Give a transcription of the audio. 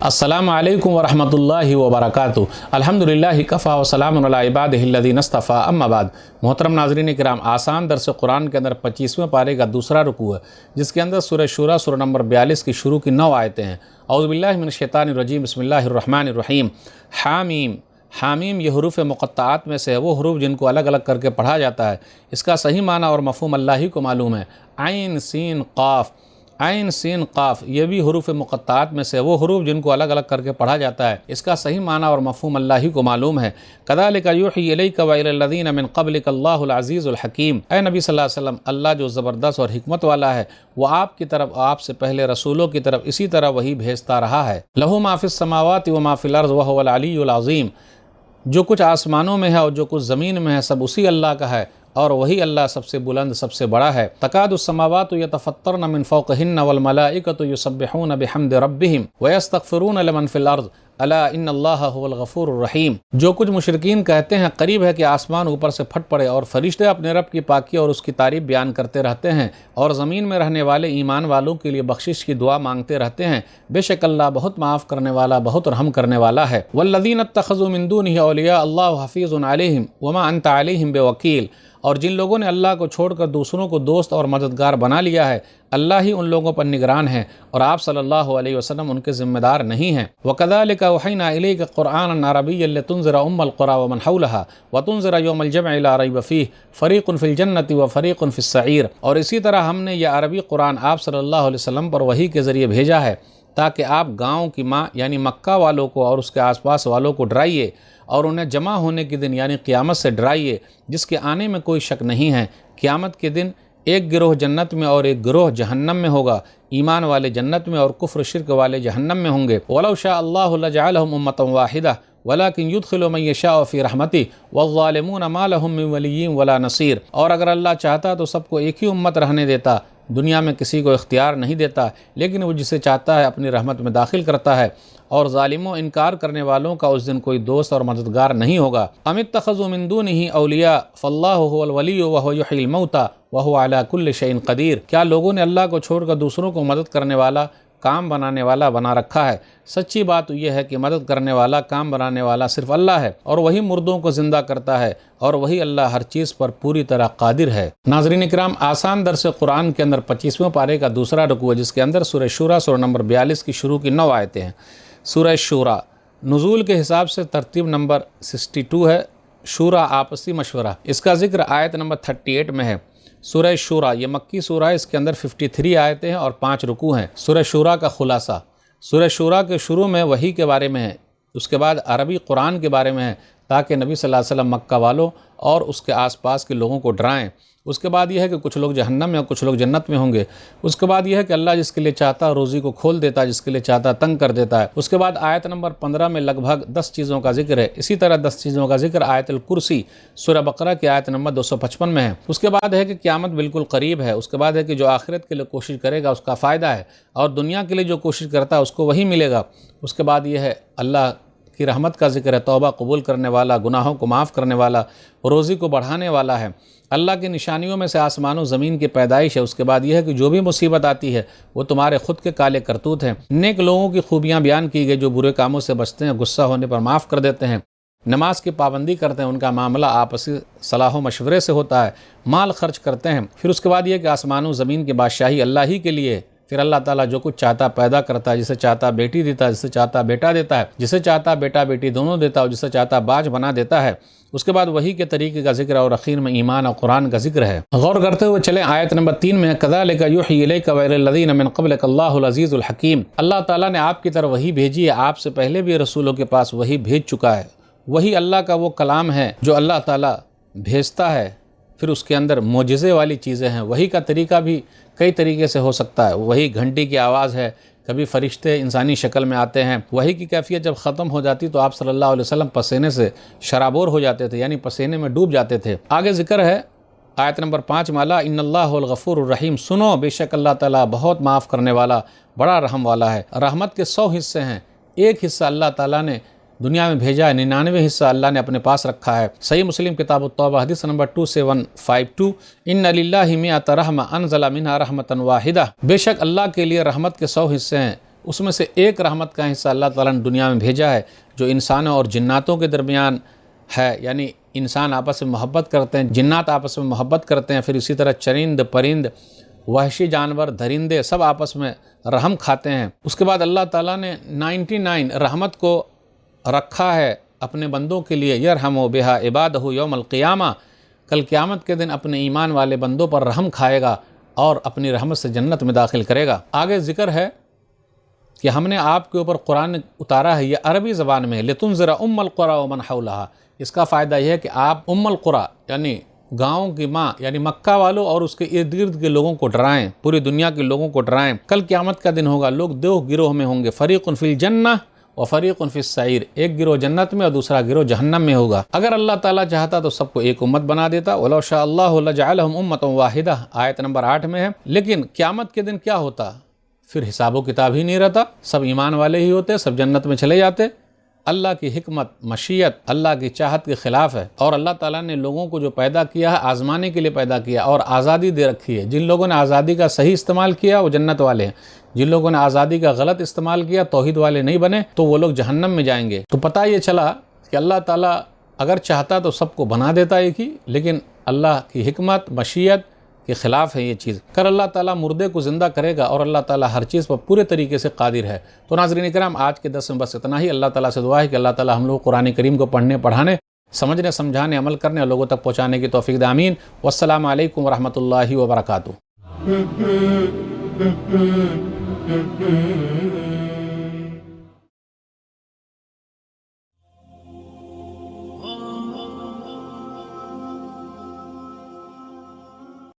السلام علیکم ورحمۃ اللہ وبرکاتہ۔ الحمدللہ کفا وسلام علی عبادہ الذین اصطفیٰ، اما بعد۔ محترم ناظرین کرام، آسان درس قرآن کے اندر 25ویں پارے کا دوسرا رکوع ہے، جس کے اندر سورہ شورا سورہ نمبر 42 کی شروع کی 9 آیتیں ہیں۔ اعوذ باللہ من الشیطان الرجیم، بسم اللہ الرحمن الرحیم۔ حامیم، حامیم یہ حروف مقطعات میں سے ہے، وہ حروف جن کو الگ الگ کر کے پڑھا جاتا ہے۔ اس کا صحیح معنی اور مفہوم اللہ ہی کو معلوم ہے۔ عین سین قاف، عین سین قاف یہ بھی حروف مقطعات میں سے وہ حروف جن کو الگ الگ کر کے پڑھا جاتا ہے۔ اس کا صحیح معنی اور مفہوم اللہ ہی کو معلوم ہے۔ کذالک یوحی الیک وإلی الذین من قبلک اللہ العزیز الحکیم۔ اے نبی صلی اللہ علیہ وسلم، اللہ جو زبردست اور حکمت والا ہے، وہ آپ کی طرف، آپ سے پہلے رسولوں کی طرف اسی طرح وہی بھیجتا رہا ہے۔ لہ ما فی السماوات وما فی الارض وہو العلی العظیم۔ جو کچھ آسمانوں میں ہے اور جو کچھ زمین میں ہے، سب اسی اللہ کا ہے، اور وہی اللہ سب سے بلند، سب سے بڑا ہے۔ تکاد السماوات یتفطرن من فوقہن والملائکۃ یسبحون بحمد ربہم ویستغفرون لمن فی الارض الا ان اللہ هو الغفور الرحیم۔ جو کچھ مشرکین کہتے ہیں قریب ہے کہ آسمان اوپر سے پھٹ پڑے اور فرشتے اپنے رب کی پاکی اور اس کی تعریف بیان کرتے رہتے ہیں، اور زمین میں رہنے والے ایمان والوں کے لیے بخشش کی دعا مانگتے رہتے ہیں، بے شک اللہ بہت معاف کرنے والا، بہت رحم کرنے والا ہے۔ والذین اتخذوا من دونہ اولیاء اللہ حفیظ علیہم وما انت علیہم بوکیل۔ اور جن لوگوں نے اللہ کو چھوڑ کر دوسروں کو دوست اور مددگار بنا لیا ہے، اللہ ہی ان لوگوں پر نگران ہے، اور آپ صلی اللہ علیہ وسلم ان کے ذمہ دار نہیں ہیں۔ وَكَذَلِكَ أَوْحَيْنَا إِلَيْكَ قُرْآنًا عَرَبِيًّا لِتُنذِرَ أُمَّ الْقُرَىٰ وَمَنْ حَوْلَهَا وَتُنذِرَ يَوْمَ الْجَمْعِ لَا رَيْبَ فِيهِ فَرِيقٌ فِي الْجَنَّةِ وَفَرِيقٌ فِي السَّعِيرِ۔ اور اسی طرح ہم نے یہ عربی قرآن آپ صلی اللہ علیہ وسلم پر وحی کے ذریعے بھیجا ہے، تاکہ آپ گاؤں کی ماں یعنی مکہ والوں کو اور اس کے آس پاس والوں کو ڈرائیے، اور انہیں جمع ہونے کے دن یعنی قیامت سے ڈرائیے، جس کے آنے میں کوئی شک نہیں ہے۔ قیامت کے دن ایک گروہ جنت میں اور ایک گروہ جہنم میں ہوگا، ایمان والے جنت میں اور کفر شرک والے جہنم میں ہوں گے۔ وَلَوْ شَاءَ اللَّهُ لَجَعَلَهُمْ أُمَّةً وَاحِدَةً وَلَكِنْ يُدْخِلُ مَن يَشَاءُ فِي رَحْمَتِهِ وَالظَّالِمُونَ مَا لَهُم مِّن وَلِيٍّ وَلَا نَصِيرٍ۔ اور اگر اللہ چاہتا تو سب کو ایک ہی امت رہنے دیتا، دنیا میں کسی کو اختیار نہیں دیتا، لیکن وہ جسے چاہتا ہے اپنی رحمت میں داخل کرتا ہے، اور ظالموں انکار کرنے والوں کا اس دن کوئی دوست اور مددگار نہیں ہوگا۔ ام اتخذوا من دونہ اولیاء فاللہ هو الولی وهو یحیی الموتى وهو علی کل شیء قدیر۔ کیا لوگوں نے اللہ کو چھوڑ کر دوسروں کو مدد کرنے والا، کام بنانے والا بنا رکھا ہے؟ سچی بات یہ ہے کہ مدد کرنے والا، کام بنانے والا صرف اللہ ہے، اور وہی مردوں کو زندہ کرتا ہے، اور وہی اللہ ہر چیز پر پوری طرح قادر ہے۔ ناظرین کرام، آسان درس قرآن کے اندر 25ویں پارے کا دوسرا رکوع ہے، جس کے اندر سورہ شورا سورہ نمبر 42 کی شروع کی 9 آیتیں ہیں۔ سورہ شورا نزول کے حساب سے ترتیب نمبر 62 ہے۔ شورا آپسی مشورہ، اس کا ذکر آیت نمبر 38 میں ہے۔ سورہ شورا یہ مکی سورہ ہے، اس کے اندر 53 آیتیں ہیں اور 5 رکوع ہیں۔ سورہ شورا کا خلاصہ، سورہ شورا کے شروع میں وحی کے بارے میں ہے، اس کے بعد عربی قرآن کے بارے میں ہے، تاکہ نبی صلی اللہ علیہ وسلم مکہ والوں اور اس کے آس پاس کے لوگوں کو ڈرائیں۔ اس کے بعد یہ ہے کہ کچھ لوگ جہنم میں اور کچھ لوگ جنت میں ہوں گے۔ اس کے بعد یہ ہے کہ اللہ جس کے لیے چاہتا روزی کو کھول دیتا ہے، جس کے لیے چاہتا تنگ کر دیتا ہے۔ اس کے بعد آیت نمبر 15 میں لگ بھگ 10 چیزوں کا ذکر ہے۔ اسی طرح 10 چیزوں کا ذکر آیت الکرسی سورہ بقرہ کی آیت نمبر 255 میں ہے۔ اس کے بعد ہے کہ قیامت بالکل قریب ہے۔ اس کے بعد ہے کہ جو آخرت کے لیے کوشش کرے گا اس کا فائدہ ہے، اور دنیا کے لیے جو کوشش کرتا ہے اس کو وہی ملے گا۔ اس کے بعد یہ ہے اللہ کی رحمت کا ذکر ہے، توبہ قبول کرنے والا، گناہوں کو معاف کرنے والا، روزی کو بڑھانے والا ہے۔ اللہ کی نشانیوں میں سے آسمان و زمین کی پیدائش ہے۔ اس کے بعد یہ ہے کہ جو بھی مصیبت آتی ہے وہ تمہارے خود کے کالے کرتوت ہیں۔ نیک لوگوں کی خوبیاں بیان کی گئی، جو برے کاموں سے بچتے ہیں، غصہ ہونے پر معاف کر دیتے ہیں، نماز کی پابندی کرتے ہیں، ان کا معاملہ آپسی صلاح و مشورے سے ہوتا ہے، مال خرچ کرتے ہیں۔ پھر اس کے بعد یہ کہ آسمان و زمین کی بادشاہی اللہ ہی کے لیے۔ پھر اللہ تعالیٰ جو کچھ چاہتا پیدا کرتا ہے، جسے چاہتا بیٹی دیتا ہے، جسے چاہتا بیٹا دیتا ہے، جسے چاہتا بیٹا بیٹی دونوں دیتا ہے، اور جسے چاہتا باج بنا دیتا ہے۔ اس کے بعد وہی کے طریقے کا ذکر ہے، اور اخیر میں ایمان اور قرآن کا ذکر ہے۔ غور کرتے ہوئے چلیں آیت نمبر 3 میں، کذالک یوحی الیک وإلی الذین من قبلک اللہ العزیز الحکیم۔ اللہ تعالیٰ نے آپ کی طرف وحی بھیجی ہے، آپ سے پہلے بھی رسولوں کے پاس وحی بھیج چکا ہے۔ وہی اللہ کا وہ کلام ہے جو اللہ تعالیٰ بھیجتا ہے، پھر اس کے اندر معجزے والی چیزیں ہیں۔ وحی کا طریقہ بھی کئی طریقے سے ہو سکتا ہے۔ وہی گھنٹی کی آواز ہے، کبھی فرشتے انسانی شکل میں آتے ہیں۔ وحی کی کیفیت جب ختم ہو جاتی تو آپ صلی اللہ علیہ وسلم پسینے سے شرابور ہو جاتے تھے، یعنی پسینے میں ڈوب جاتے تھے۔ آگے ذکر ہے آیت نمبر 5 میں، الا ان اللہ الغفور الرحیم۔ سنو، بے شک اللہ تعالیٰ بہت معاف کرنے والا، بڑا رحم والا ہے۔ رحمت کے 100 حصے ہیں، ایک حصہ اللہ تعالیٰ نے دنیا میں بھیجا ہے، 99 حصہ اللہ نے اپنے پاس رکھا ہے۔ صحیح مسلم کتاب التوبہ حدیث نمبر 2752، ان للہ مئۃ رحمۃ انزل منها رحمۃ واحدہ۔ بے شک اللہ کے لیے رحمت کے 100 حصے ہیں، اس میں سے ایک رحمت کا حصہ اللہ تعالیٰ نے دنیا میں بھیجا ہے جو انسانوں اور جناتوں کے درمیان ہے، یعنی انسان آپس میں محبت کرتے ہیں، جنات آپس میں محبت کرتے ہیں، پھر اسی طرح چرند پرند وحشی جانور درندے سب آپس میں رحم کھاتے ہیں۔ اس کے بعد اللہ تعالیٰ نے 99 رحمت کو رکھا ہے اپنے بندوں کے لیے، یرحم بہا عبادہ یوم القیامہ، کل قیامت کے دن اپنے ایمان والے بندوں پر رحم کھائے گا اور اپنی رحمت سے جنت میں داخل کرے گا۔ آگے ذکر ہے کہ ہم نے آپ کے اوپر قرآن اتارا ہے، یہ عربی زبان میں ہے، لتنذر ام القری ومن حولہا۔ اس کا فائدہ یہ ہے کہ آپ ام القری یعنی گاؤں کی ماں یعنی مکہ والوں اور اس کے ارد گرد کے لوگوں کو ڈرائیں، پوری دنیا کے لوگوں کو ڈرائیں۔ کل قیامت کا دن ہوگا، لوگ دو گروہ میں ہوں گے، فریق فی الجنہ و فریق فی السعیر، ایک گروہ جنت میں اور دوسرا گروہ جہنم میں ہوگا۔ اگر اللہ تعالیٰ چاہتا تو سب کو ایک امت بنا دیتا، وَلَوْ شَاءَ اللَّهُ لَجَعَلَهُمْ أُمَّةً وَاحِدَةً، آیت نمبر 8 میں ہے۔ لیکن قیامت کے دن کیا ہوتا؟ پھر حساب و کتاب ہی نہیں رہتا، سب ایمان والے ہی ہوتے، سب جنت میں چلے جاتے۔ اللہ کی حکمت مشیت اللہ کی چاہت کے خلاف ہے، اور اللہ تعالیٰ نے لوگوں کو جو پیدا کیا ہے آزمانے کے لیے پیدا کیا اور آزادی دے رکھی ہے۔ جن لوگوں نے آزادی کا صحیح استعمال کیا وہ جنت والے ہیں، جن لوگوں نے آزادی کا غلط استعمال کیا توحید والے نہیں بنے تو وہ لوگ جہنم میں جائیں گے۔ تو پتہ یہ چلا کہ اللہ تعالیٰ اگر چاہتا تو سب کو بنا دیتا ایک ہی، لیکن اللہ کی حکمت مشیت کے خلاف ہے یہ چیز۔ کر اللہ تعالیٰ مردے کو زندہ کرے گا اور اللہ تعالیٰ ہر چیز پر پورے طریقے سے قادر ہے۔ تو ناظرین کرام، آج کے درس میں بس اتنا ہی۔ اللہ تعالیٰ سے دعا ہے کہ اللہ تعالیٰ ہم لوگ قرآن کریم کو پڑھنے پڑھانے سمجھنے سمجھانے عمل کرنے اور لوگوں تک پہنچانے کی توفیق دے، آمین۔ والسلام علیکم ورحمۃ اللہ وبرکاتہ۔